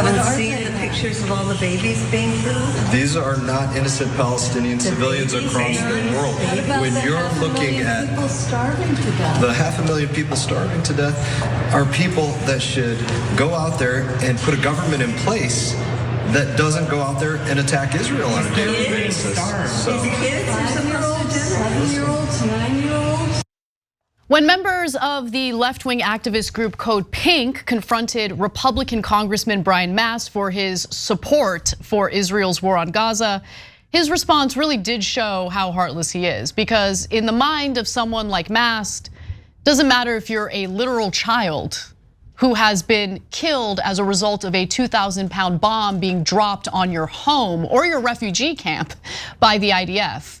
haven't seen the pictures of all the babies being killed? These are not innocent Palestinian civilians across the world. When you're looking at the 500,000 people starving to death, are people that should go out there and put a government in place that doesn't go out there and attack Israel on a daily basis. So, Kids or 7-year-olds, 9-year-olds? When members of the left-wing activist group Code Pink confronted Republican Congressman Brian Mast for his support for Israel's war on Gaza, his response really did show how heartless he is, because in the mind of someone like Mast, doesn't matter if you're a literal child who has been killed as a result of a 2,000-pound bomb being dropped on your home or your refugee camp by the IDF.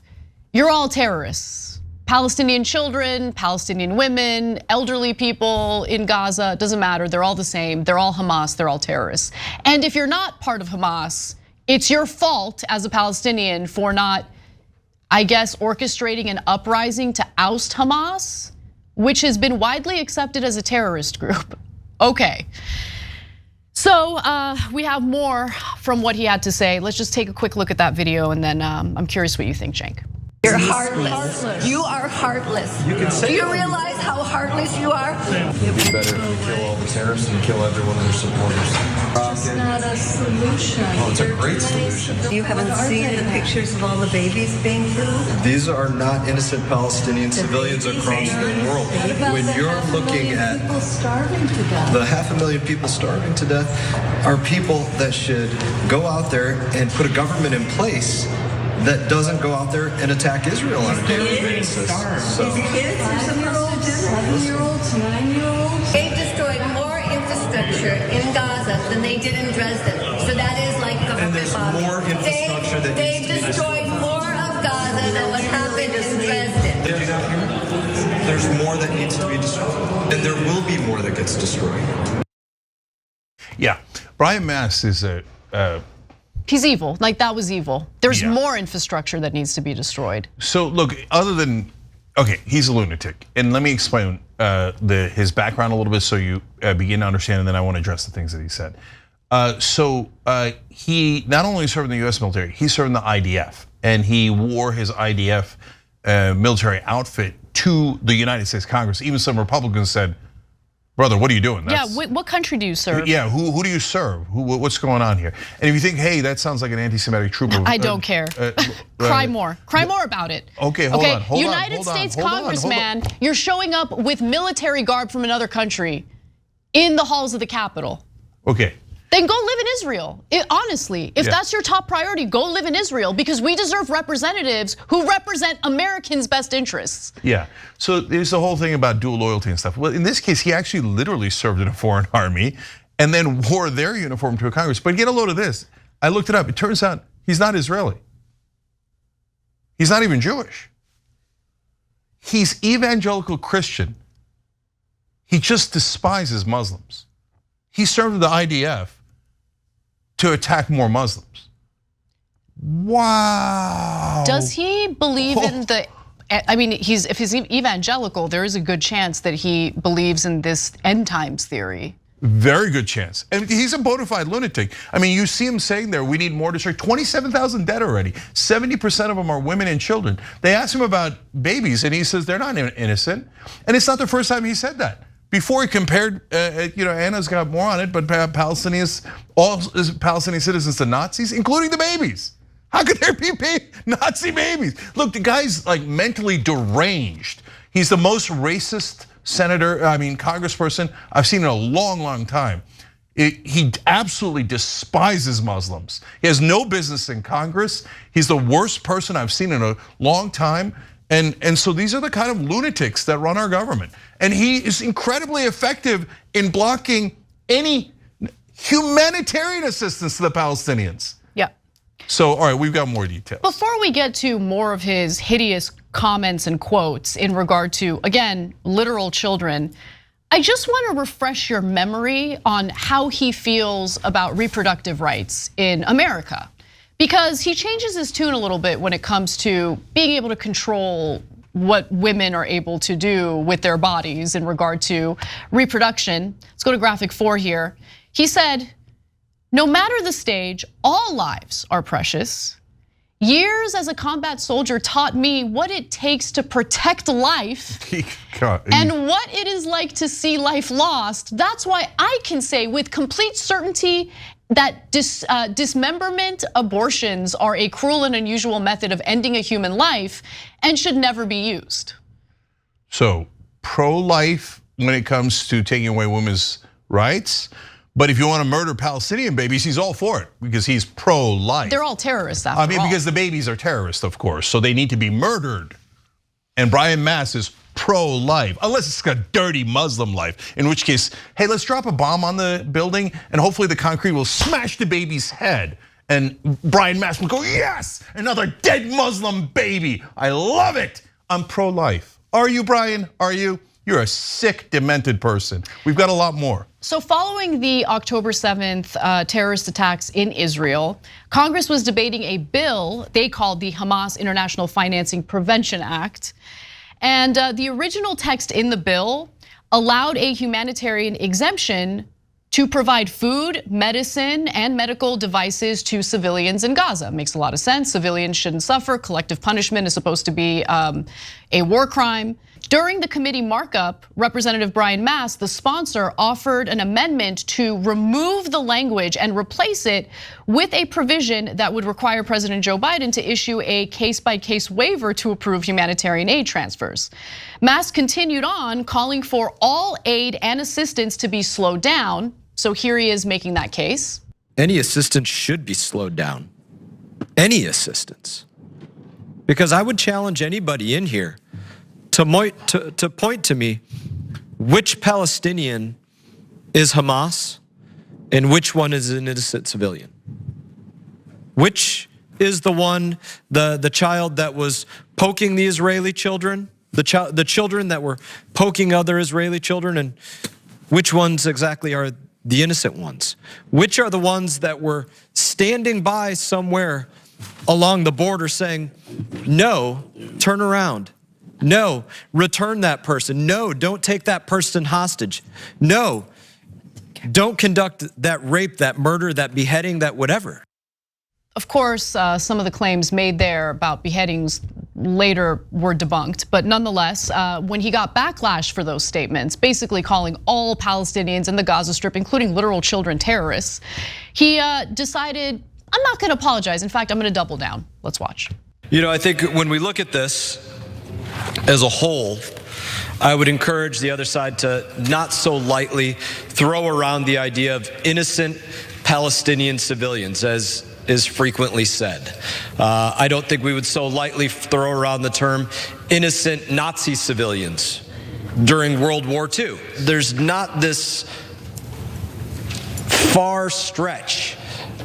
You're all terrorists. Palestinian children, Palestinian women, elderly people in Gaza, doesn't matter, they're all the same. They're all Hamas, they're all terrorists. And if you're not part of Hamas, it's your fault as a Palestinian for not, I guess, orchestrating an uprising to oust Hamas, which has been widely accepted as a terrorist group. Okay, so we have more from what he had to say. Let's just take a quick look at that video, and then I'm curious what you think, Cenk. You're heartless. You are heartless. You can say Do you realize how heartless you are? It's better to kill all the terrorists and kill every one of their supporters. It's not a solution. Oh, it's a great solution. You haven't seen the pictures of all the babies being killed? These are not innocent Palestinian civilians across the world. When you're looking at the 500,000 people starving to death, are people that should go out there and put a government in place that doesn't go out there and attack Israel on a daily basis. So, Kids or 7-year-olds, 9-year-olds? They've destroyed more infrastructure in Gaza than they did in Dresden. So that is like government and there's bombing. more infrastructure that They've needs to be destroyed more of Gaza than what happened in Dresden. Did you not hear? There's more that needs to be destroyed, and there will be more that gets destroyed. Yeah, Brian Mast is a. He's evil, like that was evil. There's Yeah. more infrastructure that needs to be destroyed. So look, other than, okay, he's a lunatic. And let me explain his background a little bit so you begin to understand, and then I want to address the things that he said. He not only served in the US military, he served in the IDF. And he wore his IDF military outfit to the United States Congress. Even some Republicans said, brother, what are you doing? Yeah, what country do you serve? Yeah, who do you serve? What's going on here? And if you think, hey, that sounds like an anti-Semitic trooper. I don't care. Cry more about it. Okay, hold on. United States Congressman, you're showing up with military garb from another country in the halls of the Capitol. Okay. Then go live in Israel. Honestly, if that's your top priority, go live in Israel, because we deserve representatives who represent Americans' best interests. Yeah, so there's the whole thing about dual loyalty and stuff. Well, in this case, he actually literally served in a foreign army and then wore their uniform to a Congress. But get a load of this. I looked it up. It turns out he's not Israeli. He's not even Jewish. He's evangelical Christian. He just despises Muslims. He served in the IDF to attack more Muslims. Wow. Does he believe in the, I mean, if he's evangelical, there is a good chance that he believes in this end times theory. Very good chance. And he's a bona fide lunatic. I mean, you see him saying there, we need more to start. 27,000 dead already. 70% of them are women and children. They asked him about babies and he says they're not innocent. And it's not the first time he said that. Before he compared, Anna's got more on it, but Palestinians, all Palestinian citizens to Nazis, including the babies. How could there be Nazi babies? Look, the guy's like mentally deranged. He's the most racist congressperson I've seen in a long, long time. He absolutely despises Muslims. He has no business in Congress. He's the worst person I've seen in a long time. And so these are the kind of lunatics that run our government. And he is incredibly effective in blocking any humanitarian assistance to the Palestinians. Yeah. So, all right, we've got more details. Before we get to more of his hideous comments and quotes in regard to, again, literal children, I just want to refresh your memory on how he feels about reproductive rights in America. Because he changes his tune a little bit when it comes to being able to control what women are able to do with their bodies in regard to reproduction. Let's go to graphic 4 here. He said, No matter the stage, all lives are precious. Years as a combat soldier taught me what it takes to protect life and what it is like to see life lost. That's why I can say with complete certainty that dismemberment abortions are a cruel and unusual method of ending a human life and should never be used. So pro-life when it comes to taking away women's rights. But if you want to murder Palestinian babies, he's all for it because he's pro-life. They're all terrorists after all. I mean, because the babies are terrorists, of course, so they need to be murdered. And Brian Mast is pro-life, unless it's a dirty Muslim life, in which case, hey, let's drop a bomb on the building and hopefully the concrete will smash the baby's head. And Brian Mast will go, yes, another dead Muslim baby. I love it. I'm pro-life. Are you, Brian? Are you? You're a sick, demented person. We've got a lot more. So following the October 7th terrorist attacks in Israel, Congress was debating a bill they called the Hamas International Financing Prevention Act. And the original text in the bill allowed a humanitarian exemption to provide food, medicine, and medical devices to civilians in Gaza. Makes a lot of sense. Civilians shouldn't suffer. Collective punishment is supposed to be a war crime. During the committee markup, Representative Brian Mast, the sponsor, offered an amendment to remove the language and replace it with a provision that would require President Joe Biden to issue a case-by-case waiver to approve humanitarian aid transfers. Mast continued on, calling for all aid and assistance to be slowed down. So here he is making that case. Any assistance should be slowed down. Any assistance. Because I would challenge anybody in here to point to me which Palestinian is Hamas and which one is an innocent civilian. Which is the one, the child that was poking the Israeli children, the children that were poking other Israeli children, and which ones exactly are the innocent ones? Which are the ones that were standing by somewhere along the border saying, no, turn around. No, return that person. No, don't take that person hostage. No, don't conduct that rape, that murder, that beheading, that whatever. Of course, some of the claims made there about beheadings later were debunked, but nonetheless, when he got backlash for those statements, basically calling all Palestinians in the Gaza Strip, including literal children, terrorists, he decided, I'm not gonna apologize. In fact, I'm gonna double down. Let's watch. You know, I think when we look at this as a whole, I would encourage the other side to not so lightly throw around the idea of innocent Palestinian civilians, as is frequently said. I don't think we would so lightly throw around the term innocent Nazi civilians during World War II. There's not this far stretch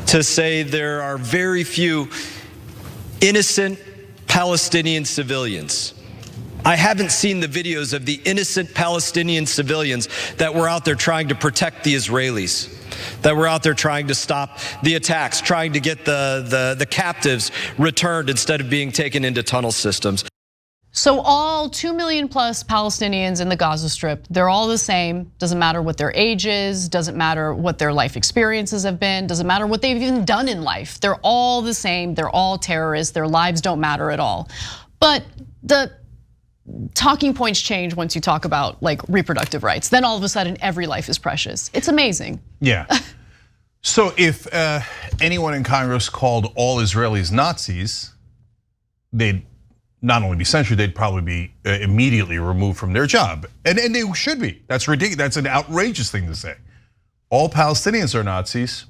to say there are very few innocent Palestinian civilians. I haven't seen the videos of the innocent Palestinian civilians that were out there trying to protect the Israelis, that were out there trying to stop the attacks, trying to get the captives returned instead of being taken into tunnel systems. So all 2 million plus Palestinians in the Gaza Strip, they're all the same. Doesn't matter what their age is, doesn't matter what their life experiences have been, doesn't matter what they've even done in life. They're all the same, they're all terrorists, their lives don't matter at all. But the talking points change once you talk about like reproductive rights. Then all of a sudden every life is precious. It's amazing. Yeah. So if anyone in Congress called all Israelis Nazis, they'd not only be censured, they'd probably be immediately removed from their job. And they should be. That's ridiculous. That's an outrageous thing to say. All Palestinians are Nazis.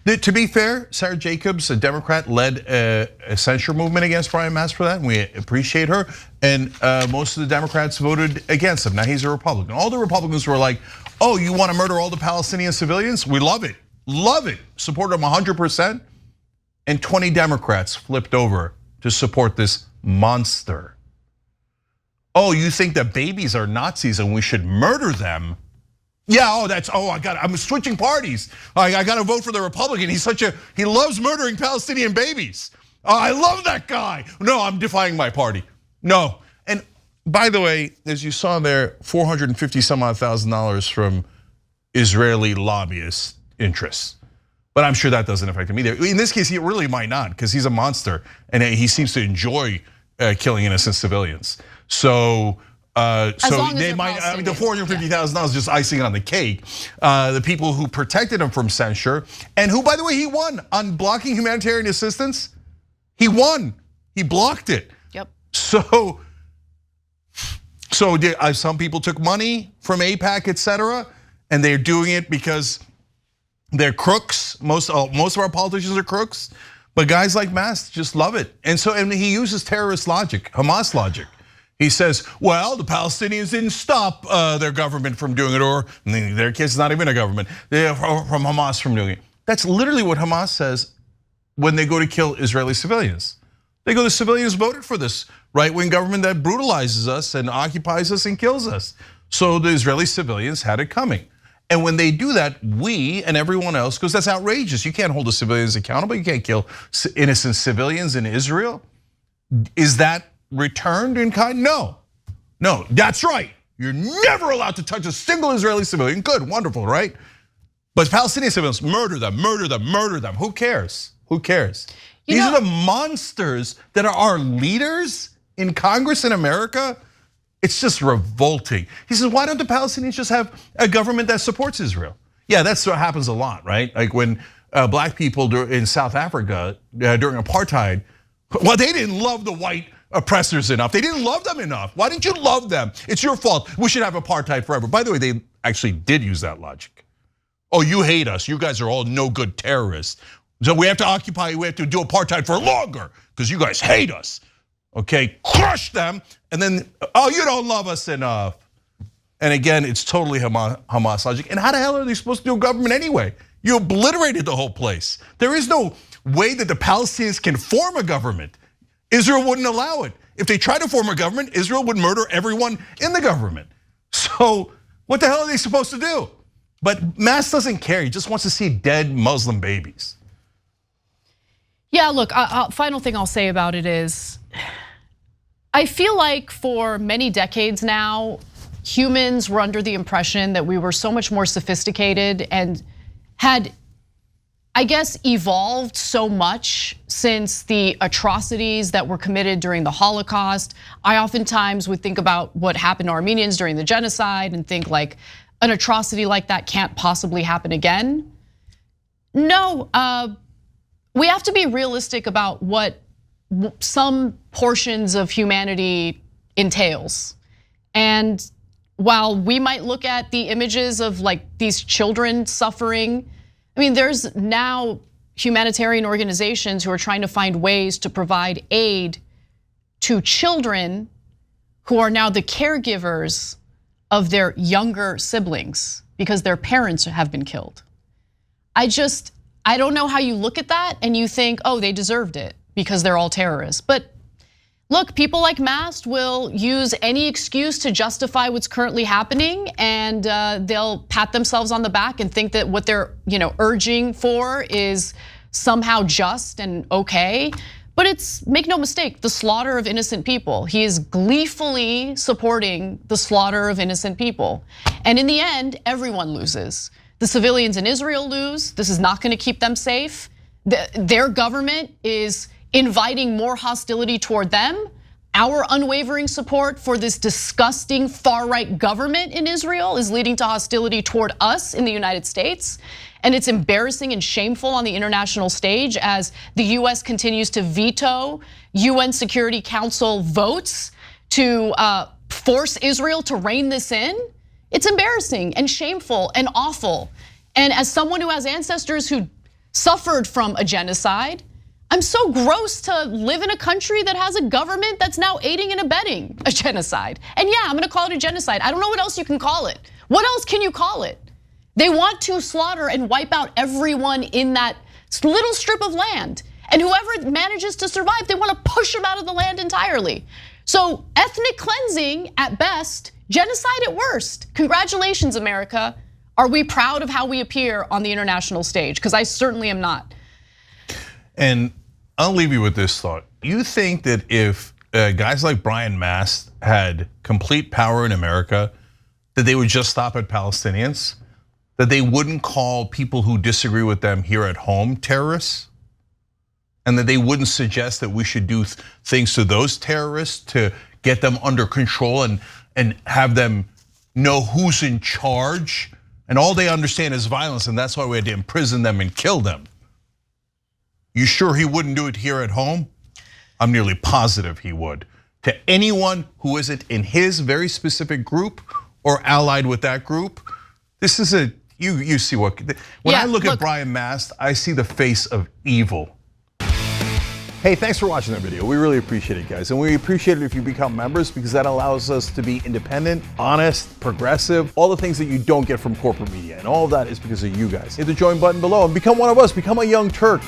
To be fair, Sarah Jacobs, a Democrat, led a censure movement against Brian Mast for that, and we appreciate her. And most of the Democrats voted against him. Now he's a Republican. All the Republicans were like, oh, you want to murder all the Palestinian civilians? We love it, love it. Support him 100%. And 20 Democrats flipped over to support this monster. Oh, you think that babies are Nazis and we should murder them? Yeah, I'm switching parties. I got to vote for the Republican. He loves murdering Palestinian babies. Oh, I love that guy. No, I'm defying my party. No. And by the way, as you saw there, $450 some odd thousand from Israeli lobbyist interests. But I'm sure that doesn't affect him either. In this case, he really might not, because he's a monster and he seems to enjoy killing innocent civilians. So they might. I mean, the $450,000 is just icing on the cake. The people who protected him from censure, and who, by the way, he won on blocking humanitarian assistance. He won. He blocked it. Yep. So some people took money from AIPAC, etc., and they're doing it because they're crooks. Most of our politicians are crooks, but guys like Mast just love it. And he uses terrorist logic, Hamas logic. He says, well, the Palestinians didn't stop their government from doing it, or in their case, it's not even a government, from Hamas from doing it. That's literally what Hamas says when they go to kill Israeli civilians. They go, the civilians voted for this right-wing government that brutalizes us and occupies us and kills us. So the Israeli civilians had it coming. And when they do that, we and everyone else, because that's outrageous. You can't hold the civilians accountable. You can't kill innocent civilians in Israel. Is that returned in kind? No, that's right. You're never allowed to touch a single Israeli civilian. Good, wonderful, right? But Palestinian civilians, murder them. Who cares? These are the monsters that are our leaders in Congress in America. It's just revolting. He says, why don't the Palestinians just have a government that supports Israel? Yeah, that's what happens a lot, right? Like when black people in South Africa during apartheid, well, they didn't love the white oppressors enough. They didn't love them enough. Why didn't you love them? It's your fault. We should have apartheid forever. By the way, they actually did use that logic. Oh, you hate us. You guys are all no good terrorists. So we have to do apartheid for longer because you guys hate us. Okay, crush them, and then, oh, you don't love us enough. And again, it's totally Hamas logic. And how the hell are they supposed to do a government anyway? You obliterated the whole place. There is no way that the Palestinians can form a government. Israel wouldn't allow it. If they try to form a government, Israel would murder everyone in the government. So what the hell are they supposed to do? But Mast doesn't care. He just wants to see dead Muslim babies. Yeah, look, final thing I'll say about it is, I feel like for many decades now, humans were under the impression that we were so much more sophisticated and had, I guess, evolved so much since the atrocities that were committed during the Holocaust. I oftentimes would think about what happened to Armenians during the genocide and think like an atrocity like that can't possibly happen again. No, we have to be realistic about what some portions of humanity entails. And while we might look at the images of like these children suffering, I mean, there's now humanitarian organizations who are trying to find ways to provide aid to children who are now the caregivers of their younger siblings because their parents have been killed. I don't know how you look at that and you think, oh, they deserved it because they're all terrorists. But look, people like Mast will use any excuse to justify what's currently happening, and they'll pat themselves on the back and think that what they're urging for is somehow just and okay. But it's, make no mistake, the slaughter of innocent people. He is gleefully supporting the slaughter of innocent people. And in the end, everyone loses. The civilians in Israel lose. This is not gonna keep them safe. Their government is inviting more hostility toward them. Our unwavering support for this disgusting far-right government in Israel is leading to hostility toward us in the United States. And it's embarrassing and shameful on the international stage as the US continues to veto UN Security Council votes to force Israel to rein this in. It's embarrassing and shameful and awful. And as someone who has ancestors who suffered from a genocide, I'm so gross to live in a country that has a government that's now aiding and abetting a genocide. And yeah, I'm gonna call it a genocide. I don't know what else you can call it. What else can you call it? They want to slaughter and wipe out everyone in that little strip of land. And whoever manages to survive, they wanna push them out of the land entirely. So ethnic cleansing at best, genocide at worst. Congratulations, America. Are we proud of how we appear on the international stage? Because I certainly am not. And I'll leave you with this thought. You think that if guys like Brian Mast had complete power in America, that they would just stop at Palestinians? that they wouldn't call people who disagree with them here at home terrorists, and that they wouldn't suggest that we should do things to those terrorists to get them under control and have them know who's in charge, and all they understand is violence, and that's why we had to imprison them and kill them. You sure he wouldn't do it here at home? I'm nearly positive he would. To anyone who isn't in his very specific group or allied with that group, this is you see what, when I look at Brian Mast, I see the face of evil. Hey, thanks for watching that video. We really appreciate it, guys. And we appreciate it if you become members, because that allows us to be independent, honest, progressive, all the things that you don't get from corporate media. And all of that is because of you guys. Hit the join button below and become one of us. Become a Young Turk.